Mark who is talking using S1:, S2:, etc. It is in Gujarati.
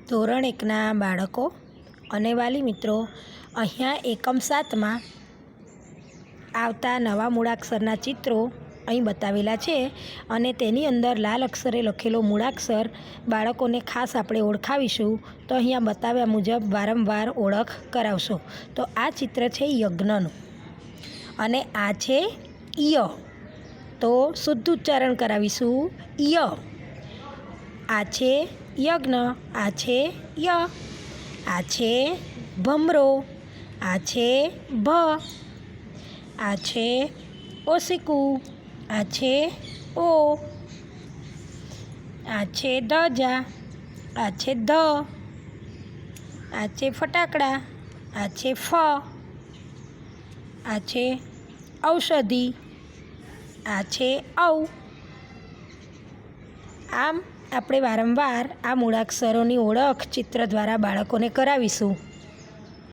S1: ધોરણ 1ના બાળકો અને વાલી મિત્રો, અહીંયા એકમ 7માં આવતા નવા મૂળાક્ષરના ચિત્રો અહીં બતાવેલા છે અને તેની અંદર લાલ અક્ષરે લખેલો મૂળાક્ષર બાળકોને ખાસ આપણે ઓળખાવીશું. તો અહીંયા બતાવ્યા મુજબ વારંવાર ઓળખ કરાવશો. તો આ ચિત્ર છે યજ્ઞનું અને આ છે ય. તો શુદ્ધ ઉચ્ચારણ કરાવીશું ય. આ છે યજ્ઞ, આ છે ય. આ છે ભમરો, આ છે ભ. આ છે ઓશિકું, આ છે ઓ. આ છે ધજા, આ છે ધ. આ છે ફટાકડા, આ છે ફ. આ છે ઔષધિ, આ છે ઔ. આમ આપણે વારંવાર આ મૂળાક્ષરોની ઓળખ ચિત્ર દ્વારા બાળકોને કરાવીશું.